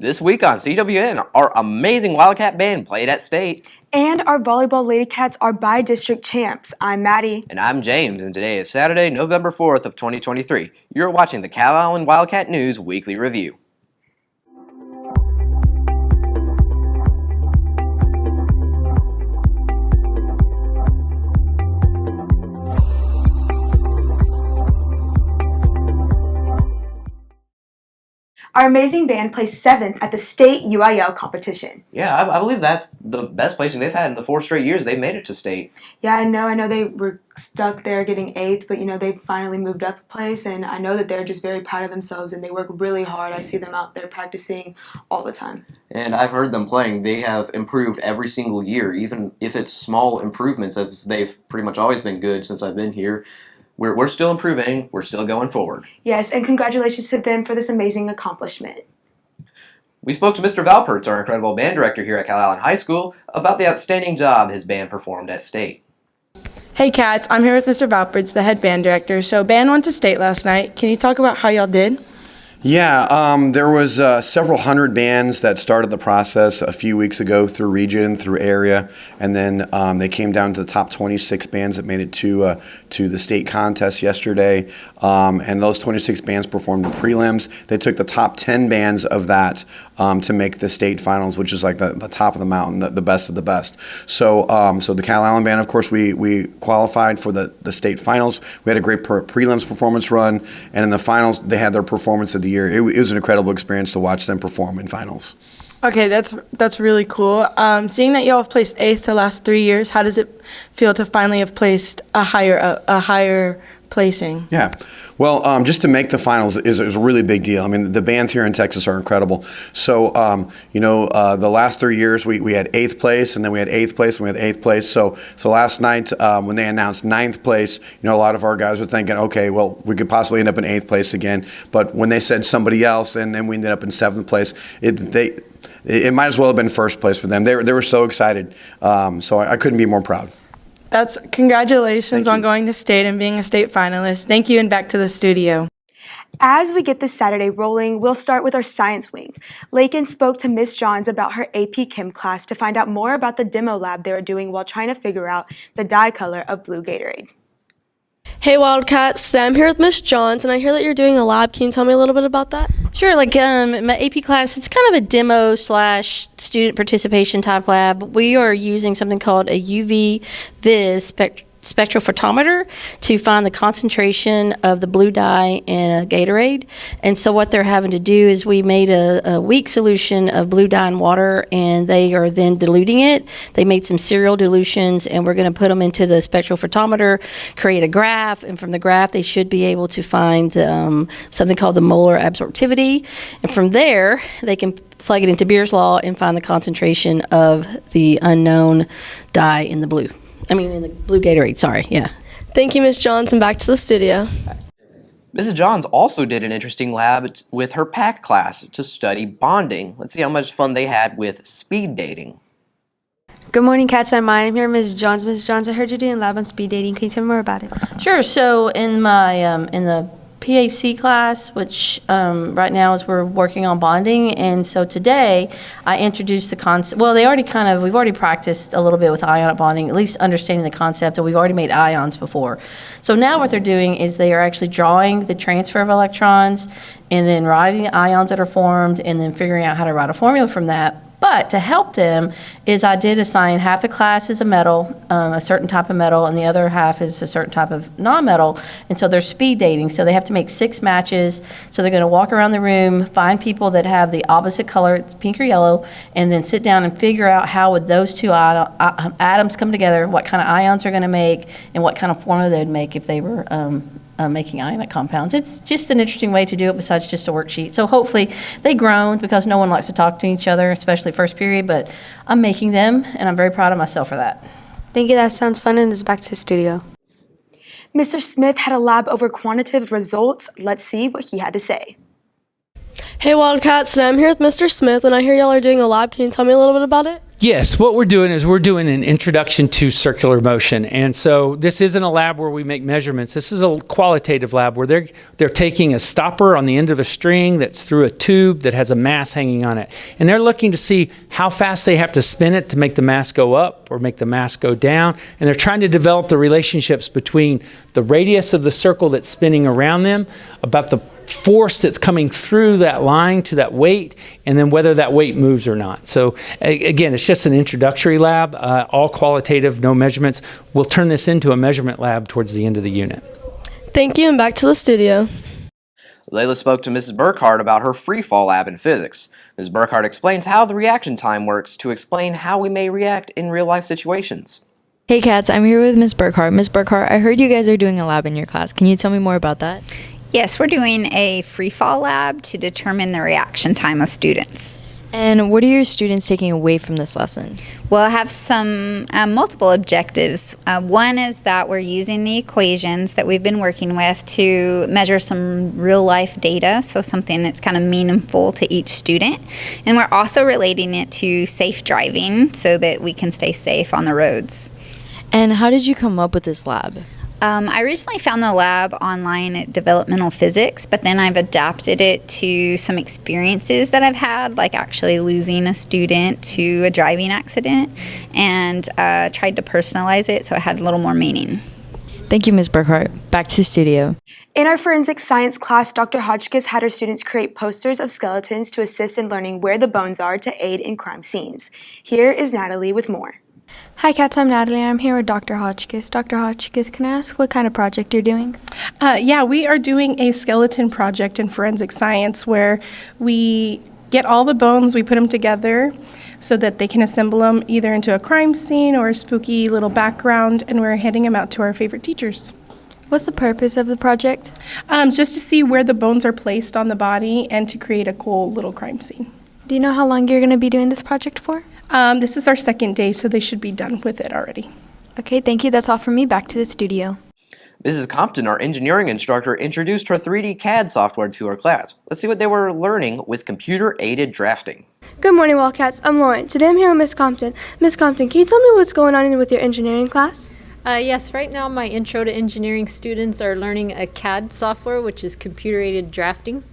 This week on CWN, our amazing Wildcat band played at state. And our volleyball Lady Cats are by-district champs. I'm Maddie. And I'm James, and today is Saturday, November 4th of 2023. You're watching the Calallen Wildcat News Weekly Review. Our amazing band placed 7th at the state UIL competition. Yeah, I believe that's the best placing they've had in the 4 straight years they've made it to state. Yeah, I know they were stuck there getting 8th, but they finally moved up a place, and I know that they're just very proud of themselves and they work really hard. I see them out there practicing all the time. And I've heard them playing. They have improved every single year, even if it's small improvements, as they've pretty much always been good since I've been here. We're still improving. We're still going forward. Yes, and congratulations to them for this amazing accomplishment. We spoke to Mr. Valpertz, our incredible band director here at Calallen High School, about the outstanding job his band performed at state. Hey Cats, I'm here with Mr. Valpertz, the head band director. So band went to state last night. Can you talk about how y'all did? Yeah, there was several hundred bands that started the process a few weeks ago through region, through area, and then they came down to the top 26 bands that made it to the state contest yesterday, and those 26 bands performed in prelims. They took the top 10 bands of that to make the state finals, which is like the top of the mountain, the best of the best. So the Calallen band, of course, we qualified for the state finals. We had a great prelims performance run, and in the finals, they had their performance of the year. It was an incredible experience to watch them perform in finals. Okay, that's really cool. Seeing that y'all have placed 8th the last 3 years, how does it feel to finally have placed a higher placing? Yeah, well, just to make the finals is a really big deal. I mean, the bands here in Texas are incredible. So, the last 3 years we had 8th place, and then we had 8th place, and we had 8th place. So last night when they announced 9th place, a lot of our guys were thinking, okay, well, we could possibly end up in 8th place again. But when they said somebody else, and then we ended up in 7th place, it might as well have been 1st place for them. They were so excited. So I couldn't be more proud. That's congratulations on going to state and being a state finalist. Thank you, and back to the studio. As we get this Saturday rolling, we'll start with our science wing. Lakin spoke to Miss Johns about her AP Chem class to find out more about the demo lab they were doing while trying to figure out the dye color of blue Gatorade. Hey Wildcats, I'm here with Miss Johns, and I hear that you're doing a lab. Can you tell me a little bit about that? Sure, my AP class, it's kind of a demo / student participation type lab. We are using something called a UV vis spectrophotometer to find the concentration of the blue dye in a Gatorade. And so what they're having to do is we made a weak solution of blue dye in water, and they are then diluting it. They made some serial dilutions, and we're going to put them into the spectrophotometer, create a graph, and from the graph they should be able to find something called the molar absorptivity. And from there they can plug it into Beer's law and find the concentration of the unknown dye in the blue. In the blue Gatorade, sorry, yeah. Thank you, Miss Johns, and back to the studio. Mrs. Johns also did an interesting lab with her PAC class to study bonding. Let's see how much fun they had with speed dating. Good morning, Cats. I'm here, Ms. Johns. Ms. Johns, I heard you doing a lab on speed dating. Can you tell me more about it? Sure. So in my in the PAC class, which right now is we're working on bonding, and so today I introduced the concept. Well, we've already practiced a little bit with ionic bonding, at least understanding the concept, and we've already made ions before. So now what they're doing is they are actually drawing the transfer of electrons and then writing the ions that are formed and then figuring out how to write a formula from that. But to help them is I did assign half the class is a metal, a certain type of metal, and the other half is a certain type of non-metal. And so they're speed dating. So they have to make 6 matches. So they're going to walk around the room, find people that have the opposite color, it's pink or yellow, and then sit down and figure out how would those two atoms come together, what kind of ions they're going to make, and what kind of formula they'd make if they were making ionic compounds. It's just an interesting way to do it besides just a worksheet. So hopefully they groaned because no one likes to talk to each other, especially first period, but I'm making them, and I'm very proud of myself for that. Thank you. That sounds fun, and it's back to the studio. Mr. Smith had a lab over quantitative results. Let's see what he had to say. Hey Wildcats, I'm here with Mr. Smith, and I hear y'all are doing a lab. Can you tell me a little bit about it? Yes, what we're doing is we're doing an introduction to circular motion. And so this isn't a lab where we make measurements. This is a qualitative lab where they're taking a stopper on the end of a string that's through a tube that has a mass hanging on it. And they're looking to see how fast they have to spin it to make the mass go up or make the mass go down. And they're trying to develop the relationships between the radius of the circle that's spinning around them, about the force that's coming through that line to that weight, and then whether that weight moves or not. So again, it's just an introductory lab, all qualitative, no measurements. We'll turn this into a measurement lab towards the end of the unit. Thank you, and back to the studio. Layla spoke to Mrs. Burkhardt about her free fall lab in physics. Ms. Burkhardt explains how the reaction time works to explain how we may react in real-life situations. Hey cats, I'm here with Ms. Burkhardt. Ms. Burkhardt, I heard you guys are doing a lab in your class. Can you tell me more about that? Yes, we're doing a free fall lab to determine the reaction time of students. And what are your students taking away from this lesson? We'll have some multiple objectives. One is that we're using the equations that we've been working with to measure some real life data, so something that's kind of meaningful to each student. And we're also relating it to safe driving so that we can stay safe on the roads. And how did you come up with this lab? I originally found the lab online at Developmental Physics, but then I've adapted it to some experiences that I've had, like actually losing a student to a driving accident, and tried to personalize it so it had a little more meaning. Thank you, Ms. Burkhardt. Back to studio. In our forensic science class, Dr. Hotchkiss had her students create posters of skeletons to assist in learning where the bones are to aid in crime scenes. Here is Natalie with more. Hi cats, I'm Natalie. I'm here with Dr. Hotchkiss. Dr. Hotchkiss, can I ask what kind of project you're doing? Yeah, we are doing a skeleton project in forensic science where we get all the bones, we put them together so that they can assemble them either into a crime scene or a spooky little background, and we're handing them out to our favorite teachers. What's the purpose of the project? Just to see where the bones are placed on the body and to create a cool little crime scene. Do you know how long you're going to be doing this project for? This is our second day, so they should be done with it already. Okay, thank you. That's all from me. Back to the studio. Mrs. Compton, our engineering instructor, introduced her 3D CAD software to her class. Let's see what they were learning with computer-aided drafting. Good morning, Wildcats. I'm Lauren. Today I'm here with Miss Compton. Miss Compton, can you tell me what's going on with your engineering class? Yes, right now my intro to engineering students are learning a CAD software, which is computer-aided drafting.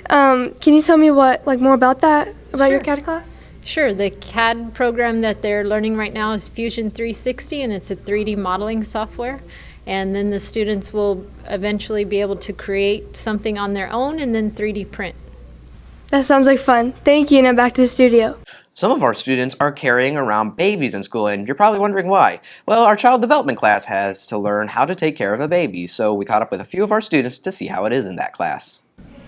Can you tell me more about that, about your CAD class? Sure. The CAD program that they're learning right now is Fusion 360, and it's a 3D modeling software. And then the students will eventually be able to create something on their own and then 3D print. That sounds like fun. Thank you. Now back to the studio. Some of our students are carrying around babies in school, and you're probably wondering why. Well, our child development class has to learn how to take care of a baby, so we caught up with a few of our students to see how it is in that class.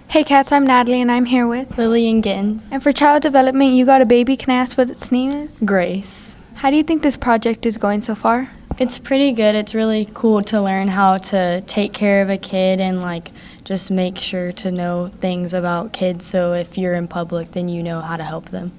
Hey cats, I'm Natalie and I'm here with Lillian Gins. And for child development, you got a baby. Can I ask what its name is? Grace. How do you think this project is going so far? It's pretty good. It's really cool to learn how to take care of a kid and just make sure to know things about kids, so if you're in public, then you know how to help them.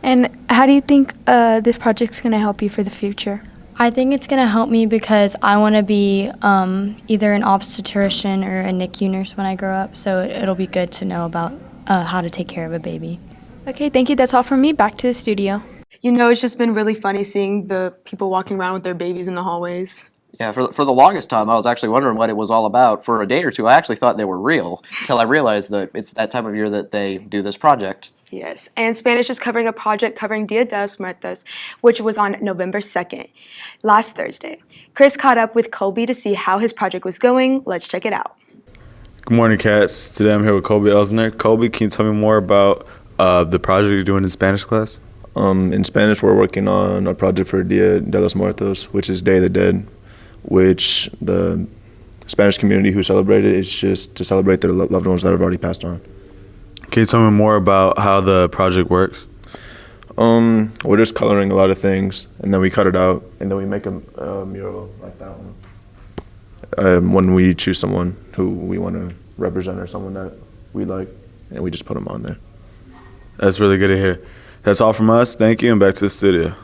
And how do you think this project's going to help you for the future? I think it's going to help me because I want to be either an obstetrician or a NICU nurse when I grow up, so it'll be good to know about how to take care of a baby. Okay, thank you. That's all from me. Back to the studio. You know, it's just been really funny seeing the people walking around with their babies in the hallways. Yeah, for the longest time, I was actually wondering what it was all about. For a day or two, I actually thought they were real, until I realized that it's that time of year that they do this project. Yes, and Spanish is covering a project covering Dia de los Muertos, which was on November 2nd, last Thursday. Chris caught up with Colby to see how his project was going. Let's check it out. Good morning, cats. Today I'm here with Colby Elsner. Colby, can you tell me more about the project you're doing in Spanish class? In Spanish, we're working on a project for Dia de los Muertos, which is Day of the Dead, which the Spanish community who celebrate it is just to celebrate their loved ones that have already passed on. Can you tell me more about how the project works? We're just coloring a lot of things, and then we cut it out, and then we make a mural like that one. When we choose someone who we want to represent or someone that we like, and we just put them on there. That's really good to hear. That's all from us. Thank you, and back to the studio.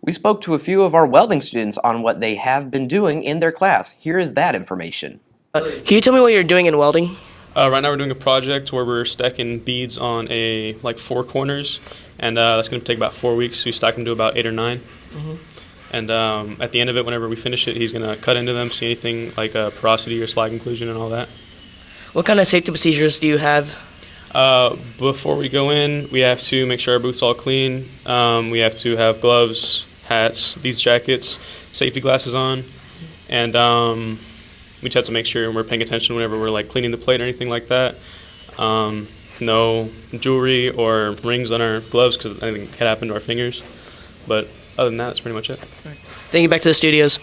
We spoke to a few of our welding students on what they have been doing in their class. Here is that information. Can you tell me what you're doing in welding? Right now we're doing a project where we're stacking beads on four corners, and that's going to take about 4 weeks. So we stack them to about 8 or 9. And at the end of it, whenever we finish it, he's going to cut into them, see anything like porosity or slag inclusion and all that. What kind of safety procedures do you have? Before we go in, we have to make sure our booth's all clean. We have to have gloves, hats, these jackets, safety glasses on, and we just have to make sure we're paying attention whenever we're like cleaning the plate or anything like that. No jewelry or rings on our gloves because anything could happen to our fingers. But other than that, that's pretty much it. Thank you. Back to the studios.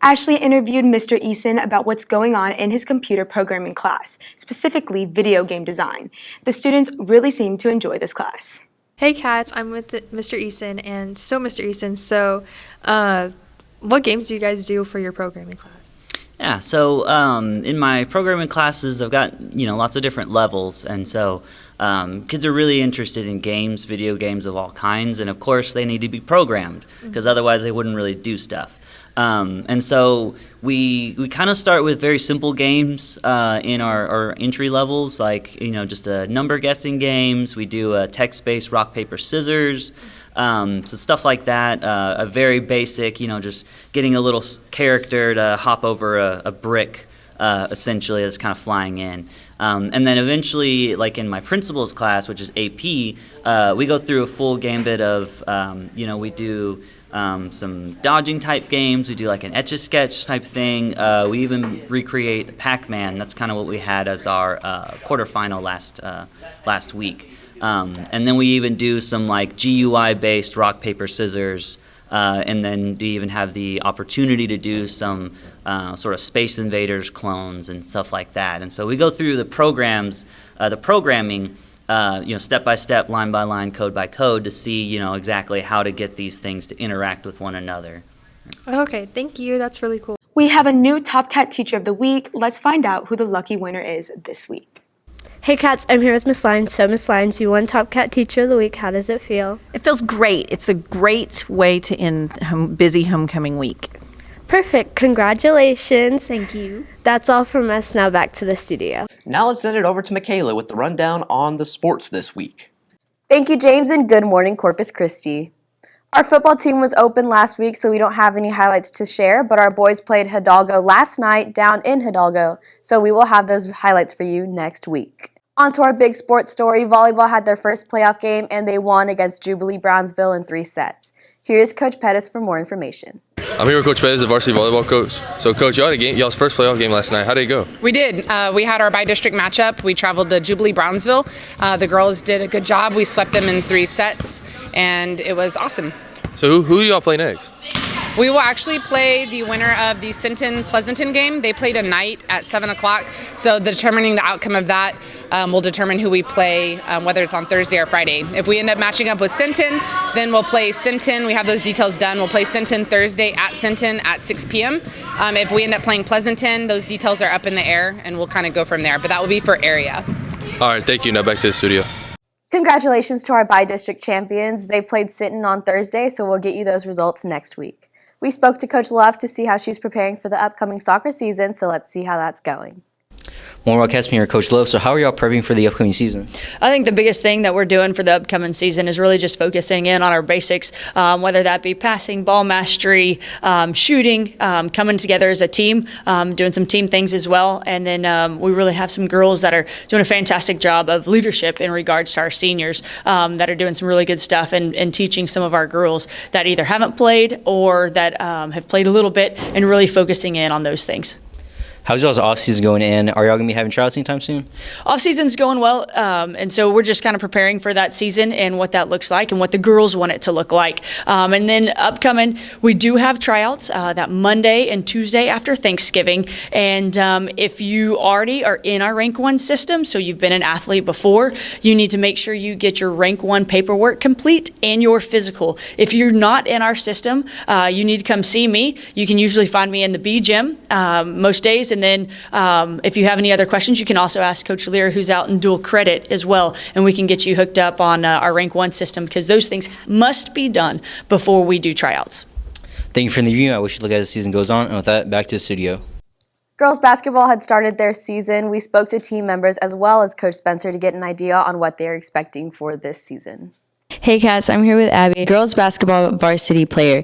Ashley interviewed Mr. Eason about what's going on in his computer programming class, specifically video game design. The students really seem to enjoy this class. Hey cats, I'm with Mr. Eason, and so Mr. Eason, what games do you guys do for your programming class? Yeah, so in my programming classes, I've got lots of different levels, and so kids are really interested in games, video games of all kinds, and of course they need to be programmed because otherwise they wouldn't really do stuff. And so we kind of start with very simple games in our entry levels, like just number guessing games. We do a text-based rock paper scissors, so stuff like that. A very basic, just getting a little character to hop over a brick, essentially that's kind of flying in. And then eventually, like in my principles class, which is AP, we go through a full gambit of we do. Some dodging type games. We do like an Etch-a-Sketch type thing. We even recreate Pac-Man. That's kind of what we had as our quarterfinal last week. And then we even do some like GUI based rock paper scissors. And then we even have the opportunity to do some sort of Space Invaders clones and stuff like that. And so we go through the programming. Step by step, line by line, code by code to see, exactly how to get these things to interact with one another. Okay, thank you. That's really cool. We have a new Top Cat Teacher of the Week. Let's find out who the lucky winner is this week. Hey cats, I'm here with Miss Lyons. So Miss Lyons, you won Top Cat Teacher of the Week. How does it feel? It feels great. It's a great way to end busy homecoming week. Perfect. Congratulations. Thank you. That's all from us. Now back to the studio. Now let's send it over to Michaela with the rundown on the sports this week. Thank you, James, and good morning, Corpus Christi. Our football team was open last week, so we don't have any highlights to share, but our boys played Hidalgo last night down in Hidalgo, so we will have those highlights for you next week. On to our big sports story. Volleyball had their first playoff game, and they won against Jubilee Brownsville in 3 sets. Here's Coach Pettis for more information. I'm here with Coach Pettis, the varsity volleyball coach. So, Coach, y'all had a game, y'all's first playoff game last night. How did it go? We did. We had our bi-district matchup. We traveled to Jubilee Brownsville. The girls did a good job. We swept them in 3 sets, and it was awesome. So, who do y'all play next? We will actually play the winner of the Sinton-Pleasanton game. They played a night at 7 o'clock, so determining the outcome of that will determine who we play, whether it's on Thursday or Friday. If we end up matching up with Sinton, then we'll play Sinton. We have those details done. We'll play Sinton Thursday at Sinton at 6 p.m. If we end up playing Pleasanton, those details are up in the air, and we'll kind of go from there. But that will be for area. All right, thank you. Now back to the studio. Congratulations to our bi-district champions. They played Sinton on Thursday, so we'll get you those results next week. We spoke to Coach Love to see how she's preparing for the upcoming soccer season, so let's see how that's going. Morning, Wildcats, here, Coach Love. So how are y'all prepping for the upcoming season? I think the biggest thing that we're doing for the upcoming season is really just focusing in on our basics, whether that be passing, ball mastery, shooting, coming together as a team, doing some team things as well. And then we really have some girls that are doing a fantastic job of leadership in regards to our seniors that are doing some really good stuff and teaching some of our girls that either haven't played or that have played a little bit and really focusing in on those things. How's y'all's off-season going in? Are y'all going to be having tryouts anytime soon? Off-season's going well, and so we're just kind of preparing for that season and what that looks like and what the girls want it to look like. And then upcoming, we do have tryouts that Monday and Tuesday after Thanksgiving. And if you already are in our Rank 1 system, so you've been an athlete before, you need to make sure you get your Rank 1 paperwork complete and your physical. If you're not in our system, you need to come see me. You can usually find me in the B gym most days. And then if you have any other questions, you can also ask Coach Lear, who's out in dual credit as well, and we can get you hooked up on our Rank 1 system because those things must be done before we do tryouts. Thank you for the review. I wish you luck as the season goes on. And with that, back to the studio. Girls basketball had started their season. We spoke to team members as well as Coach Spencer to get an idea on what they're expecting for this season. Hey Cats, I'm here with Abby, girls basketball varsity player.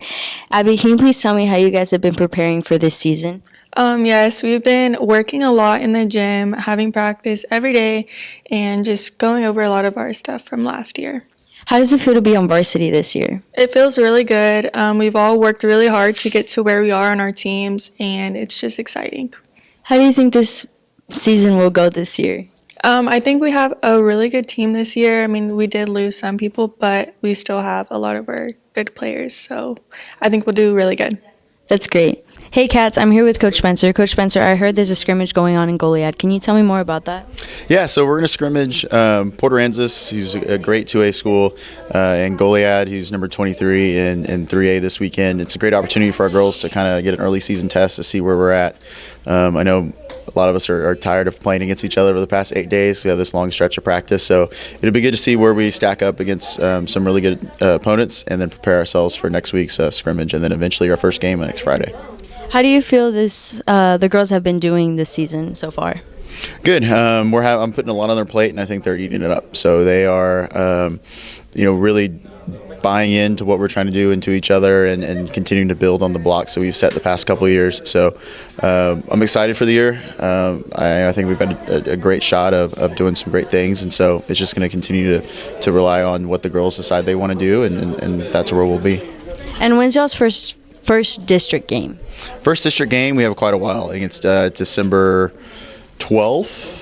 Abby, can you please tell me how you guys have been preparing for this season? Yes, we've been working a lot in the gym, having practice every day, and just going over a lot of our stuff from last year. How does it feel to be on varsity this year? It feels really good. We've all worked really hard to get to where we are on our teams, and it's just exciting. How do you think this season will go this year? I think we have a really good team this year. I mean, we did lose some people, but we still have a lot of our good players, so I think we'll do really good. That's great. Hey Cats, I'm here with Coach Spencer. Coach Spencer, I heard there's a scrimmage going on in Goliad. Can you tell me more about that? Yeah, so we're going to scrimmage Port Aransas, who's a great 2A school, and Goliad, who's number 23 in 3A this weekend. It's a great opportunity for our girls to kind of get an early season test to see where we're at. I know a lot of us are tired of playing against each other over the past 8 days. We have this long stretch of practice, so it'll be good to see where we stack up against some really good opponents, and then prepare ourselves for next week's scrimmage, and then eventually our first game next Friday. How do you feel the girls have been doing this season so far? Good. I'm putting a lot on their plate, and I think they're eating it up. So they are, really buying into what we're trying to do, into each other, and continuing to build on the blocks that we've set the past couple of years. So I'm excited for the year. I think we've got a great shot of doing some great things, and so it's just going to continue to rely on what the girls decide they want to do, and that's where we'll be. And when's y'all's first district game? First district game, we have quite a while. I think it's December 12th.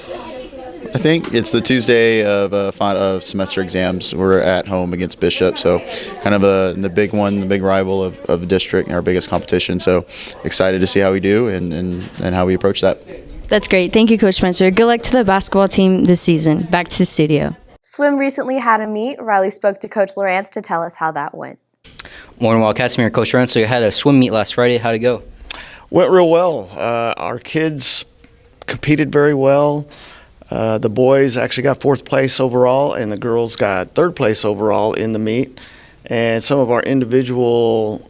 I think it's the Tuesday of semester exams. We're at home against Bishop, so kind of the big one, the big rival of the district, our biggest competition. So excited to see how we do and how we approach that. That's great. Thank you, Coach Spencer. Good luck to the basketball team this season. Back to the studio. Swim recently had a meet. Riley spoke to Coach Lawrence to tell us how that went. Morning, Wildcats. I'm here, Coach Ryan. So you had a swim meet last Friday. How'd it go? Went real well. Our kids competed very well. The boys actually got 4th place overall, and the girls got 3rd place overall in the meet. And some of our individual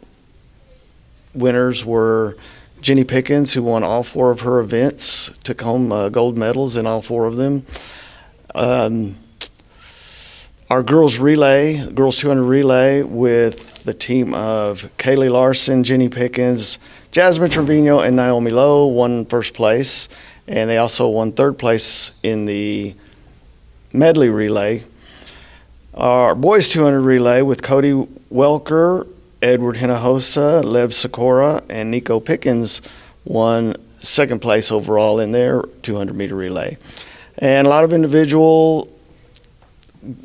winners were Jenny Pickens, who won all 4 of her events, took home gold medals in all 4 of them. Our girls relay, girls 200 relay, with the team of Kaylee Larson, Jenny Pickens, Jasmine Trevino, and Naomi Lowe won 1st place, and they also won 3rd place in the medley relay. Our boys 200 relay with Cody Welker, Edward Hinojosa, Lev Sikora, and Nico Pickens won 2nd place overall in their 200-meter relay. And a lot of individual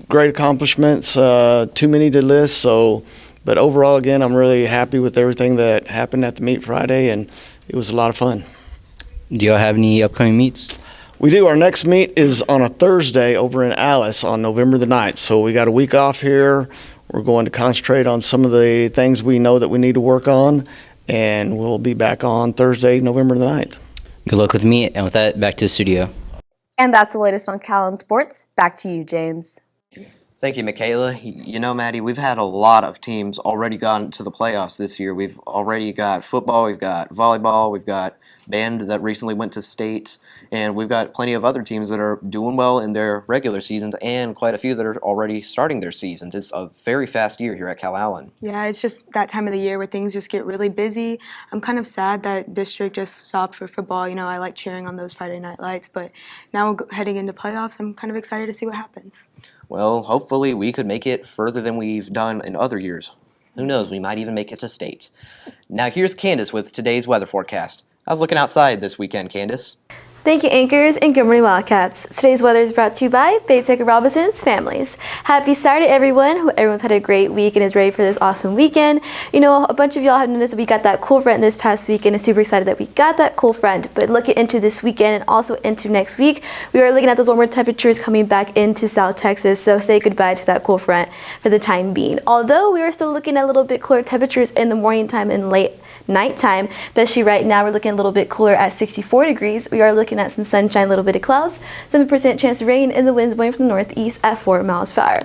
great accomplishments, too many to list. But overall, again, I'm really happy with everything that happened at the meet Friday, and it was a lot of fun. Do y'all have any upcoming meets? We do. Our next meet is on a Thursday over in Alice on November the 9th. So we got a week off here. We're going to concentrate on some of the things we know that we need to work on, and we'll be back on Thursday, November the 9th. Good luck with the meet, and with that, back to the studio. And that's the latest on Calallen Sports. Back to you, James. Thank you, Michaela. You know, Maddie, we've had a lot of teams already gone to the playoffs this year. We've already got football, we've got volleyball, we've got band that recently went to state, and we've got plenty of other teams that are doing well in their regular seasons, and quite a few that are already starting their seasons. It's a very fast year here at Calallen. Yeah, it's just that time of the year where things just get really busy. I'm kind of sad that district just stopped for football. You know, I like cheering on those Friday night lights, but now we're heading into playoffs. I'm kind of excited to see what happens. Well, hopefully we could make it further than we've done in other years. Who knows, we might even make it to state. Now here's Candace with today's weather forecast. How's looking outside this weekend, Candace? Thank you, anchors, and good morning, Wildcats. Today's weather is brought to you by Baytaker Robinson's Families. Happy Saturday, everyone. Hope everyone's had a great week and is ready for this awesome weekend. You know, a bunch of y'all have noticed that we got that cool front this past weekend, and super excited that we got that cool front. But looking into this weekend and also into next week, we are looking at those warmer temperatures coming back into South Texas, so say goodbye to that cool front for the time being. Although we are still looking at a little bit cooler temperatures in the morning time and late nighttime, especially right now we're looking a little bit cooler at 64 degrees. We are looking at some sunshine, a little bit of clouds, 7% chance of rain, and the winds blowing from the northeast at 4 miles per hour.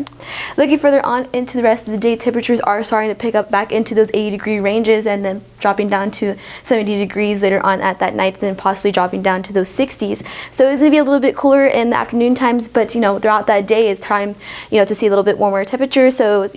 Looking further on into the rest of the day, temperatures are starting to pick up back into those 80-degree ranges, and then dropping down to 70 degrees later on at that night, then possibly dropping down to those 60s. So it's going to be a little bit cooler in the afternoon times, but throughout that day it's time to see a little bit warmer temperature. So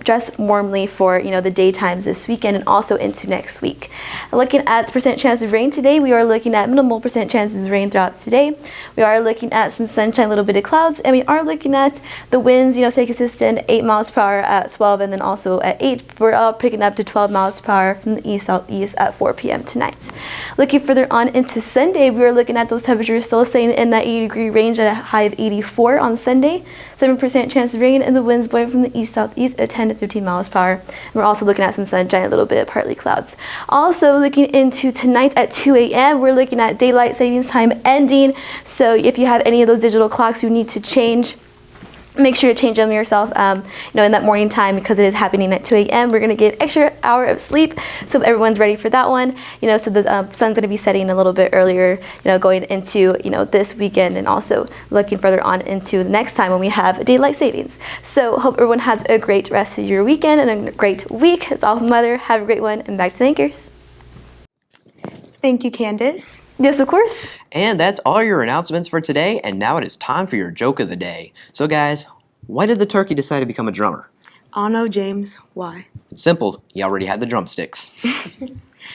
dress warmly for the daytimes this weekend and also into next week. Looking at the percent chance of rain today, we are looking at minimal percent chances of rain throughout today. We are looking at some sunshine, a little bit of clouds, and we are looking at the winds stay consistent, 8 miles per hour at 12, and then also at 8 we're all picking up to 12 miles per hour from the east-southeast at 4 p.m. tonight. Looking further on into Sunday, we are looking at those temperatures still staying in that 80-degree range at a high of 84 on Sunday. 7% chance of rain, and the winds blowing from the east-southeast at 10 to 15 miles per hour. And we're also looking at some sunshine, a little bit of partly clouds. Also looking into tonight at 2 a.m., we're looking at daylight savings time ending. So if you have any of those digital clocks you need to change, make sure to change them yourself, in that morning time, because it is happening at 2 a.m. We're going to get an extra hour of sleep, so everyone's ready for that one. So the sun's going to be setting a little bit earlier, going into, this weekend, and also looking further on into the next time when we have daylight savings. So hope everyone has a great rest of your weekend and a great week. It's all from Mother. Have a great one, and back to the anchors. Thank you, Candace. Yes, of course. And that's all your announcements for today, and now it is time for your joke of the day. So guys, why did the turkey decide to become a drummer? Oh no, James. Why? It's simple. He already had the drumsticks.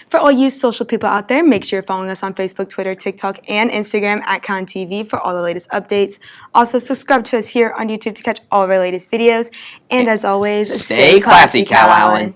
For all you social people out there, make sure you're following us on Facebook, Twitter, TikTok, and Instagram at CalallenTV for all the latest updates. Also, subscribe to us here on YouTube to catch all of our latest videos. And as always, stay classy, Calallen.